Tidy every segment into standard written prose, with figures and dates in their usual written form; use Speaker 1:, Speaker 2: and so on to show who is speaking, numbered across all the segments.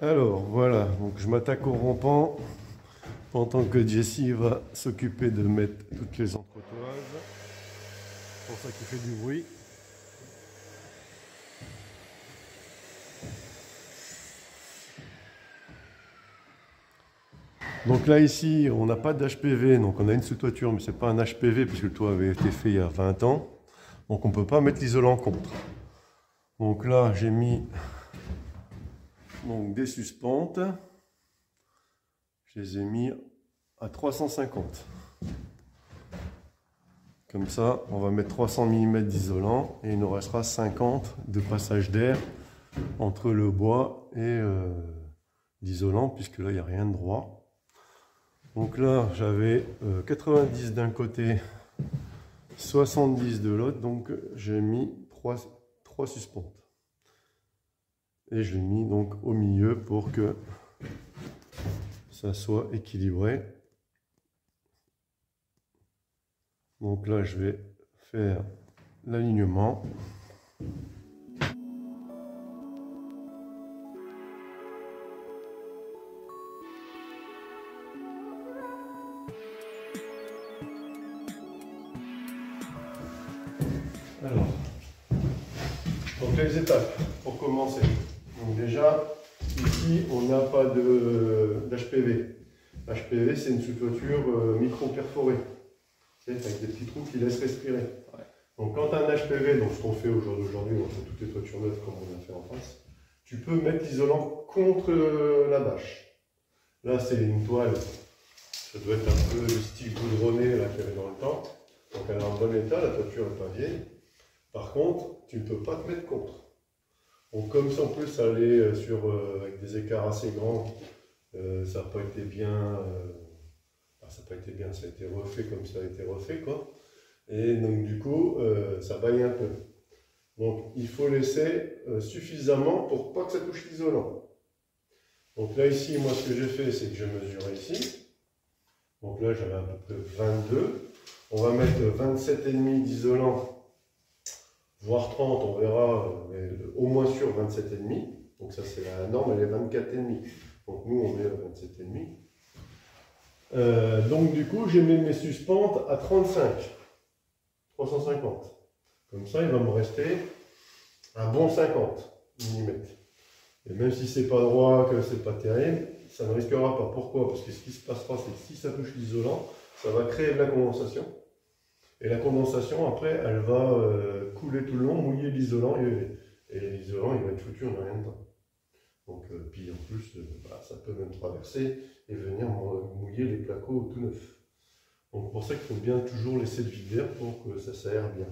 Speaker 1: Alors voilà, donc je m'attaque au rampant pendant que Jessie va s'occuper de mettre toutes les entretoises. C'est pour ça qu'il fait du bruit. Donc là ici, on n'a pas d'HPV, donc on a une sous-toiture, mais c'est pas un HPV puisque le toit avait été fait il y a 20 ans. Donc on ne peut pas mettre l'isolant contre. Donc là, j'ai mis des suspentes. Je les ai mis à 350. Comme ça, on va mettre 300 mm d'isolant et il nous restera 50 de passage d'air entre le bois et l'isolant, puisque là, il n'y a rien de droit. Donc là, j'avais 90 d'un côté, 70 de l'autre, donc j'ai mis 3 suspentes. Et je l'ai mis donc au milieu pour que ça soit équilibré. Donc là, je vais faire l'alignement. Alors, donc les étapes pour commencer. Donc déjà, ici, on n'a pas d'HPV. HPV, c'est une sous-toiture micro-perforée, avec des petits trous qui laissent respirer. Ouais. Donc quand tu as un HPV, donc ce qu'on fait aujourd'hui, on fait toutes les toitures neuves comme on a fait en face, tu peux mettre l'isolant contre la bâche. Là, c'est une toile, ça doit être un peu le style goudronné qu'il y avait dans le temps. Donc elle est en bon état, la toiture n'est pas vieille. Par contre, tu ne peux pas te mettre contre. Donc comme ça, en plus, ça allait avec des écarts assez grands, ça n'a pas été bien, ça n'a pas été bien, ça a été refait comme ça a été refait, quoi. Et donc du coup, ça baille un peu. Donc il faut laisser suffisamment pour pas que ça touche l'isolant. Donc là ici, moi ce que j'ai fait, c'est que j'ai mesuré ici. Donc là j'avais à peu près 22. On va mettre 27,5 d'isolant, voire 30, on verra, mais au moins sur 27,5. Donc ça c'est la norme, elle est 24,5. Donc nous on est à 27,5. Donc du coup j'ai mis mes suspentes à 35, 350. Comme ça il va me rester un bon 50 mm. Et même si c'est pas droit, que c'est pas terrible, ça ne risquera pas. Pourquoi? Parce que ce qui se passera, c'est que si ça touche l'isolant, ça va créer de la condensation. Et la condensation, après, elle va couler tout le long, mouiller l'isolant, et l'isolant, il va être foutu en rien de temps. Donc, puis en plus, ça peut même traverser et venir mouiller les placots tout neufs. Donc, pour ça qu'il faut bien toujours laisser le vide d'air pour que ça s'aère bien.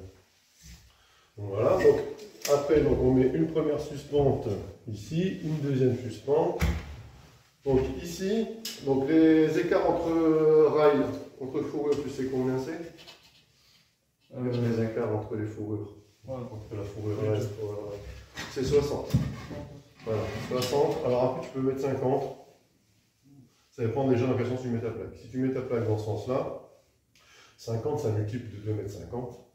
Speaker 1: Donc, voilà, donc après, donc, on met une première suspente ici, une deuxième suspente. Donc ici, donc les écarts entre rails, entre fourrures, tu sais combien c'est? Les écarts entre les fourrures, entre la fourrure et la fourrure, c'est 60. Voilà, 60. Alors après, tu peux mettre 50. Ça dépend déjà de la façon dont tu mets ta plaque. Si tu mets ta plaque dans ce sens-là, 50, ça multiplie de 2,50 m.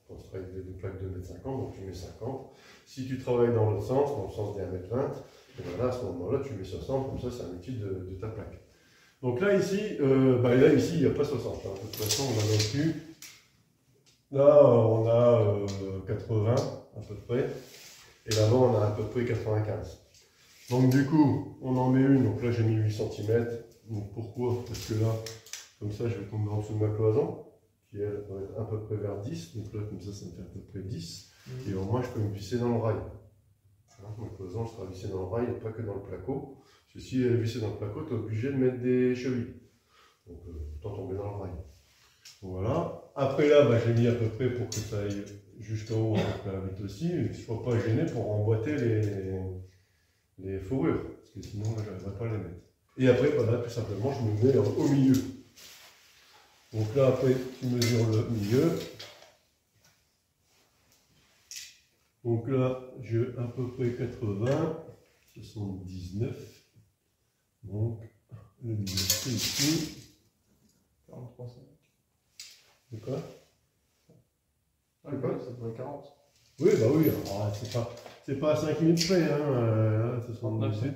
Speaker 1: Quand tu travailles avec des plaques de 2,50 m, donc tu mets 50. Si tu travailles dans l'autre sens, dans le sens des 1,20 m, et bien là, à ce moment-là, tu mets 60, comme ça, c'est un multiple de ta plaque. Donc là, ici, il n'y a pas 60. Hein. De toute façon, on a non plus. Là, on a 80 à peu près. Et là-bas, on a à peu près 95. Donc du coup, on en met une. Donc là, j'ai mis 8 cm. Donc pourquoi? Parce que là, comme ça, je vais tomber en dessous de ma cloison, qui elle doit être à peu près vers 10. Donc là, comme ça me fait à peu près 10. Et au moins, je peux me visser dans le rail. Ma cloison sera vissée dans le rail et pas que dans le placo. Parce que si elle est vissée dans le placo, tu es obligé de mettre des chevilles. Donc, autant tomber dans le rail. Voilà. Après là, j'ai mis à peu près pour que ça aille jusqu'en haut avec la vitre aussi. Et que je ne sois pas gêné pour emboîter les fourrures. Parce que sinon, là, je n'arriverai pas à les mettre. Et après, voilà, tout simplement, je me mets au milieu. Donc là, après, tu mesures le milieu. Donc là, j'ai à peu près 80, 79. Donc, le milieu, c'est ici.
Speaker 2: 43,5.
Speaker 1: C'est quoi?
Speaker 2: Ah, quoi? Ça pourrait 40.
Speaker 1: Oui, bah oui, c'est pas à 5 000 près, hein, 78.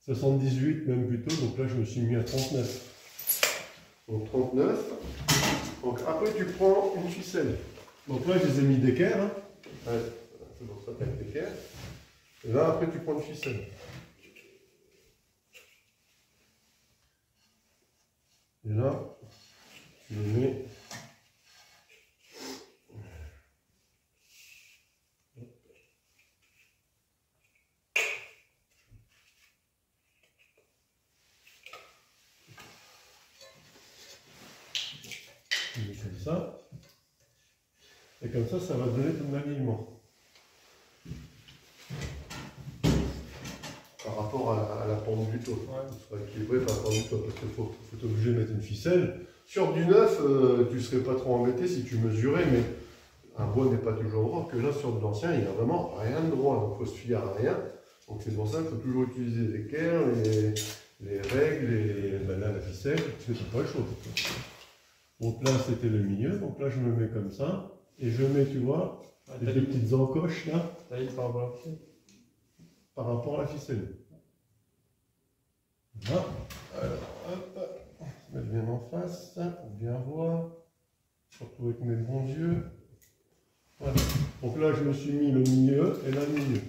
Speaker 1: 78 même plutôt, donc là je me suis mis à 39. Donc 39. Donc après tu prends une ficelle. Donc là je les ai mis d'équerre. Hein. Ouais, c'est pour ça que tu as d'équerre. Et là après tu prends une ficelle. Et là, tu le mets. Comme ça. Et comme ça va donner ton alignement. Par rapport à la pente du toit. Ouais. Tu seras équilibré par rapport du toit parce qu'il faut t'obliger de mettre une ficelle. Sur du neuf, tu ne serais pas trop embêté si tu mesurais, mais un bois n'est pas toujours droit. Que là, sur de l'ancien, il n'y a vraiment rien de droit. Donc il faut se fier à rien. Donc c'est pour ça qu'il faut toujours utiliser l'équerre, les règles, ben là la ficelle, parce que tu n'as pas le choix. Donc là, c'était le milieu. Donc là, je me mets comme ça. Et je mets, tu vois, des petites encoches là. Par rapport à la ficelle. Voilà. Alors, hop, on va se mettre bien en face pour bien voir. Surtout avec mes bons yeux. Voilà. Donc là, je me suis mis le milieu et là, le milieu.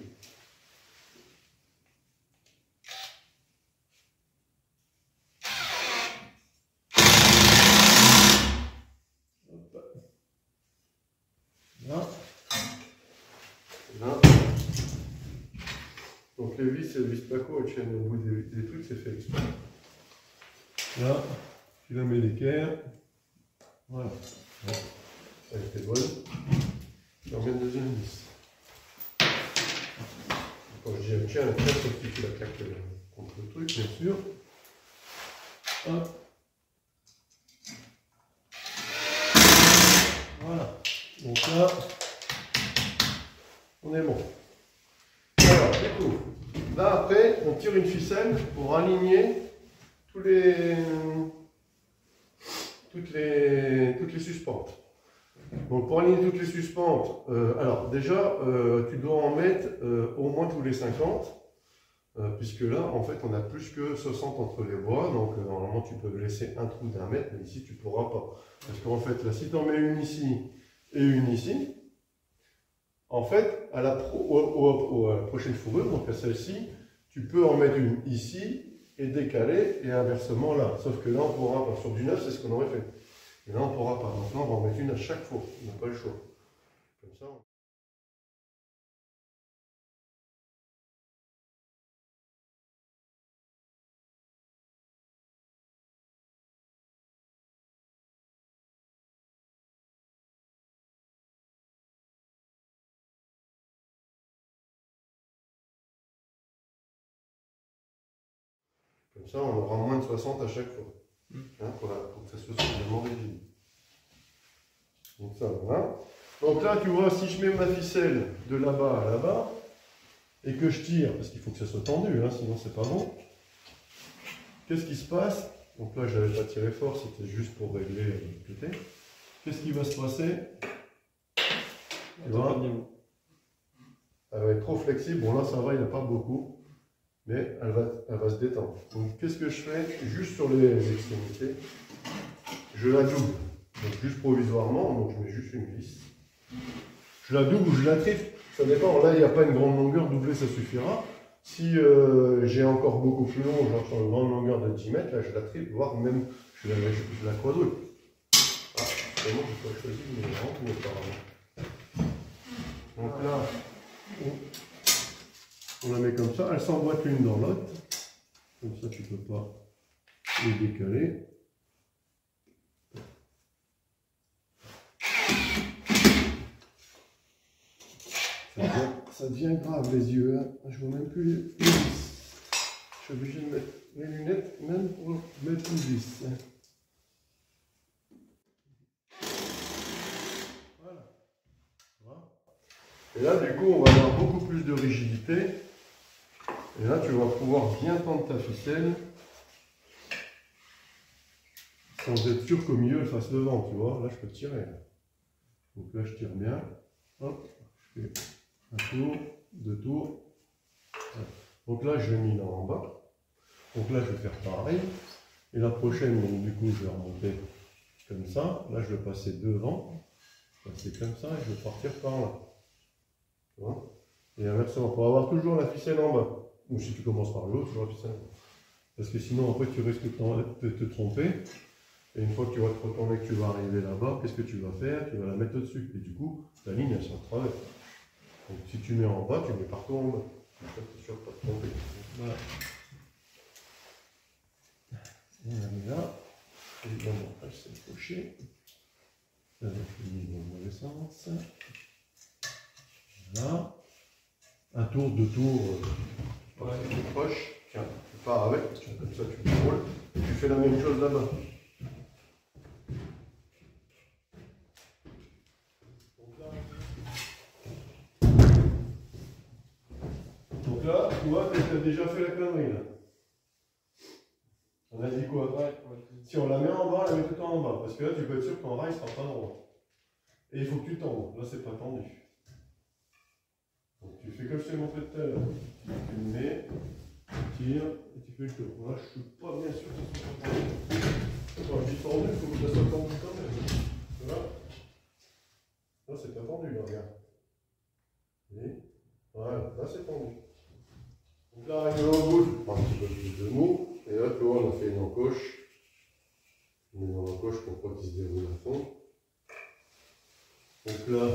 Speaker 1: Là. Là. Donc les vis placo, elles tiennent au bout des trucs, c'est fait exprès. Là, tu la mets d'équerre. Voilà. Elle était bonne. Je remets une deuxième vis. Quand je dis elle tient, elle tient, sauf que tu la claques contre le truc, bien sûr. Hop. Voilà. Donc là, on est bon. Alors, du coup, là après, on tire une ficelle pour aligner toutes les suspentes. Donc pour aligner toutes les suspentes, alors déjà, tu dois en mettre au moins tous les 50, puisque là, en fait, on a plus que 60 entre les bois, donc normalement, tu peux laisser un trou d'1 mètre, mais ici, tu ne pourras pas. Parce qu'en fait, là, si tu en mets une ici et une ici, en fait, à la prochaine fourrure, donc à celle-ci, tu peux en mettre une ici et décaler, et inversement là. Sauf que là, on pourra pas. Sur du neuf, c'est ce qu'on aurait fait. Mais là, on ne pourra pas. Donc là, on va en mettre une à chaque fois. On n'a pas le choix. Comme ça. Comme ça, on aura moins de 60 à chaque fois. Hein, pour que ça soit suffisamment rigide. Donc ça, voilà. Donc là, tu vois, si je mets ma ficelle de là-bas à là-bas, et que je tire, parce qu'il faut que ça soit tendu, hein, sinon c'est pas bon. Qu'est-ce qui se passe? Donc là, je n'avais pas tiré fort, c'était juste pour régler le côté. Qu'est-ce qui va se passer? Tu vois, elle va être trop flexible. Bon, là, ça va, il n'y en a pas beaucoup. Mais elle va se détendre. Donc, qu'est-ce que je fais? Juste sur les extrémités, je la double. Donc, juste provisoirement, donc je mets juste une vis. Je la double ou je la triple. Ça dépend. Là, il n'y a pas une grande longueur. Doubler, ça suffira. Si j'ai encore beaucoup plus long, genre sur une grande longueur de 10 mètres, là, je la triple, voire même je la quadruple. Ah, vraiment, je n'ai pas choisi, mais vraiment, apparemment. Donc là, on la met comme ça. Elle s'emboîte l'une dans l'autre. Comme ça, tu ne peux pas les décaler. Ça devient grave les yeux. Hein. Je ne vois même plus les vis. Je suis obligé de mettre les lunettes même pour mettre une vis. Voilà. Et là, du coup, on va avoir beaucoup plus de rigidité. Et là, tu vas pouvoir bien tendre ta ficelle sans être sûr qu'au milieu elle fasse le vent, tu vois. Là, je peux tirer. Donc là, je tire bien. Hop, je fais un tour, deux tours. Voilà. Donc là, je l'ai mis là en bas. Donc là, je vais faire pareil. Et la prochaine, donc, du coup, je vais remonter comme ça. Là, je vais passer devant. Passer comme ça et je vais partir par là. Tu vois? Et inversement, pour avoir toujours la ficelle en bas. Ou si tu commences par le haut, toujours la ficelle en bas. Parce que sinon, après, tu risques de te tromper. Et une fois que tu vas te retourner, que tu vas arriver là-bas, qu'est-ce que tu vas faire? Tu vas la mettre au-dessus. Et du coup, ta ligne, elle sera travers. Donc si tu mets en bas, tu mets partout en bas. Comme ça, tu es sûr de ne pas te tromper. Voilà. Et on la met là. Évidemment, elle s'est couchée. Là, je l'ai mis dans le mauvais sens. Voilà. Un tour, deux tours, pas trop proche. Tiens, tu pars avec, tiens, comme ça tu déroules. Et tu fais la même chose là-bas. Donc là, tu vois, tu as déjà fait la connerie là. On a dit quoi? Ouais. Si on la met en bas, on la met tout en bas. Parce que là, tu peux être sûr que ton rail ne sera pas droit. Et il faut que tu tendes. Là, c'est pas tendu. Donc tu fais comme je t'ai montré tout à l'heure. Tu le mets, tu tires et tu fais le tour. Là, je suis pas bien sûr que ça soit tendu. Quand je dis tendu, il faut que ça soit tendu quand même. Tu vois? Là, c'est pas tendu, là, regarde. Et voilà, là, c'est tendu. Donc là, arrivé au bout, je prends un petit peu plus de mou. Et là, tu vois, on a fait une encoche. On met dans l'encoche pour pas qu'il se déroule à fond. Donc là,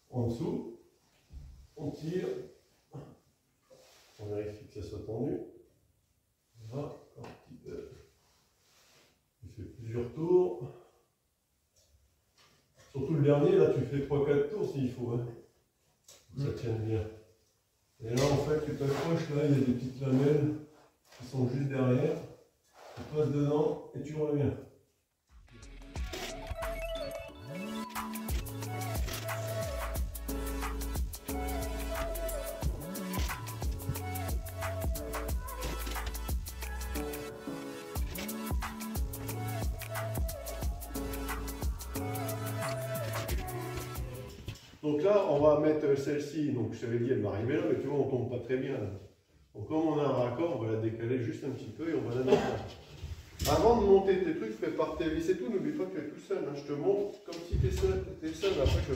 Speaker 1: en dessous, on tire. On vérifie que ça soit tendu. Voilà, un petit peu. Tu fais plusieurs tours. Surtout le dernier, là, tu fais 3-4 tours s'il faut. Hein. Ça tienne bien. Et là, en fait, tu t'accroches, là, il y a des petites lamelles qui sont juste derrière. Tu passes dedans et tu reviens. Donc là, on va mettre celle-ci, donc je t'avais dit, elle va arriver là, mais tu vois, on tombe pas très bien là. Donc comme on a un raccord, on va la décaler juste un petit peu et on va la mettre là. Avant de monter tes trucs, prépare tes vis et tout, n'oublie pas que tu es tout seul. Hein. Je te montre comme si tu es seul, après je...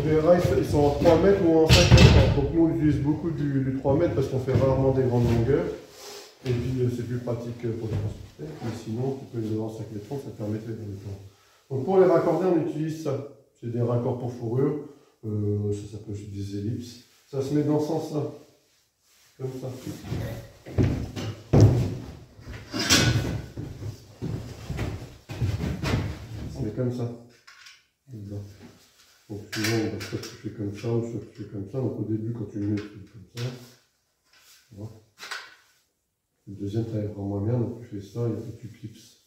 Speaker 1: Les rails, ils sont en 3 mètres ou en 5 mètres. Donc nous, on utilise beaucoup du 3 mètres parce qu'on fait rarement des grandes longueurs. Et puis, c'est plus pratique pour les transporter. Mais sinon, tu peux les avoir en 5 mètres, ça te permet de faire des plans. Donc pour les raccorder, on utilise ça. C'est des raccords pour fourrure. Ça s'appelle des ellipses. Ça se met dans ce sens-là. Comme ça. Ça se met comme ça. Donc souvent, soit tu fais comme ça, ou soit tu fais comme ça. Donc au début, quand tu le mets, tu fais comme ça. Voilà. Le deuxième, tu arriveras moins bien, donc tu fais ça et après tu clipses.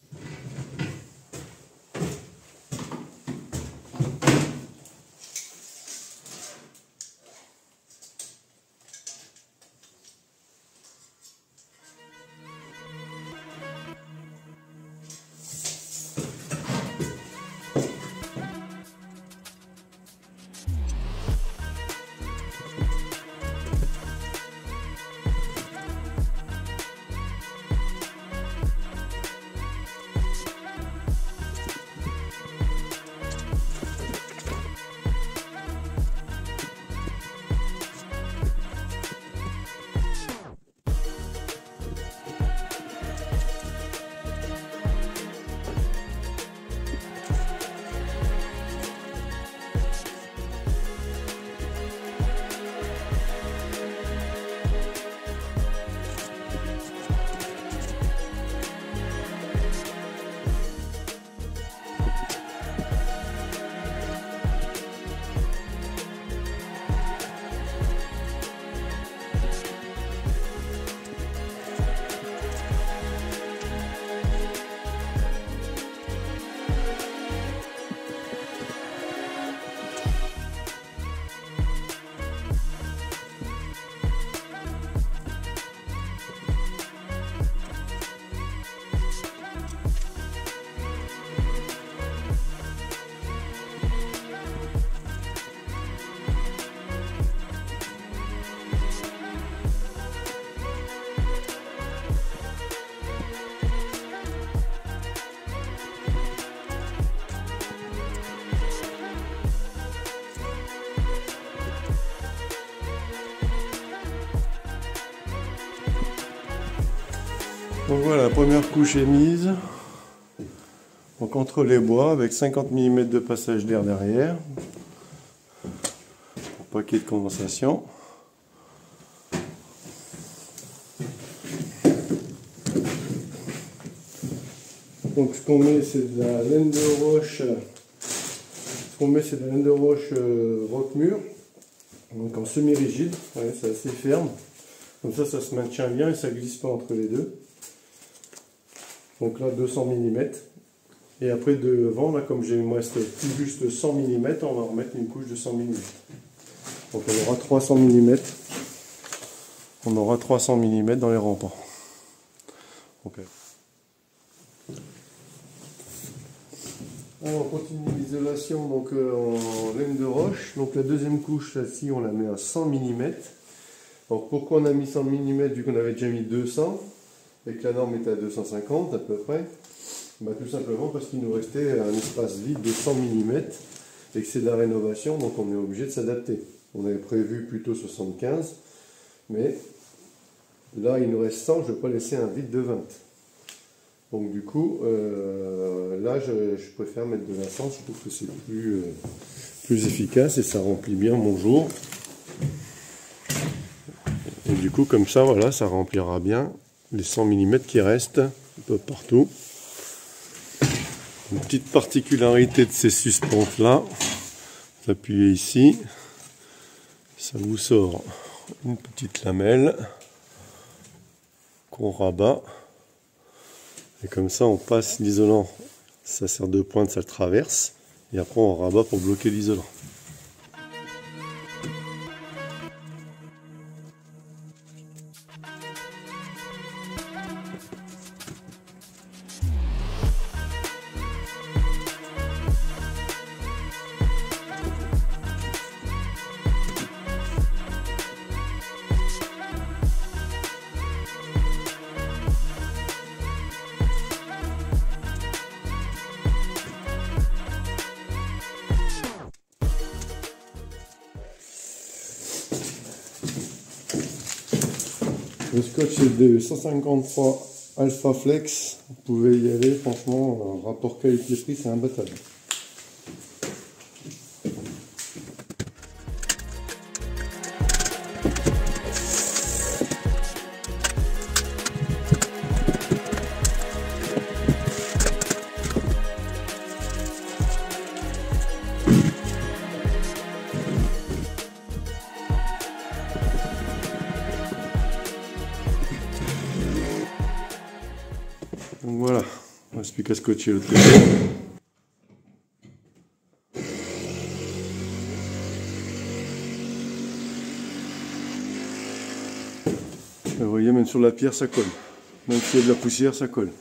Speaker 1: Donc voilà, la première couche est mise. Donc entre les bois avec 50 mm de passage d'air derrière. Pour pas qu'il y ait de condensation. Donc ce qu'on met c'est de la laine de roche. Roquemur. Donc en semi-rigide, ouais, c'est assez ferme. Comme ça se maintient bien et ça ne glisse pas entre les deux. Donc là 200 mm. Et après devant, là, comme il me reste tout juste 100 mm, on va remettre une couche de 100 mm. Donc on aura 300 mm. On aura 300 mm dans les rampants. Okay. Alors on continue l'isolation donc en laine de roche. Donc la deuxième couche, là-ci, on la met à 100 mm. Donc pourquoi on a mis 100 mm vu qu'on avait déjà mis 200 et que la norme était à 250 à peu près? Bah, tout simplement parce qu'il nous restait un espace vide de 100 mm et que c'est de la rénovation, donc on est obligé de s'adapter. On avait prévu plutôt 75, mais là il nous reste 100, je ne vais pas laisser un vide de 20. Donc du coup, là je préfère mettre de la 100, je trouve que c'est plus efficace et ça remplit bien mon jour. Et du coup comme ça, voilà, ça remplira bien les 100 mm qui restent un peu partout. Une petite particularité de ces suspentes là, vous appuyez ici, ça vous sort une petite lamelle qu'on rabat et comme ça on passe l'isolant, ça sert de pointe, ça le traverse et après on rabat pour bloquer l'isolant. Le scotch est de 153 Alpha Flex, vous pouvez y aller, franchement, rapport qualité-prix, c'est imbattable. Donc voilà, il ne reste plus qu'à scotcher l'autre côté. Vous voyez, même sur la pierre ça colle. Même s'il y a de la poussière, ça colle.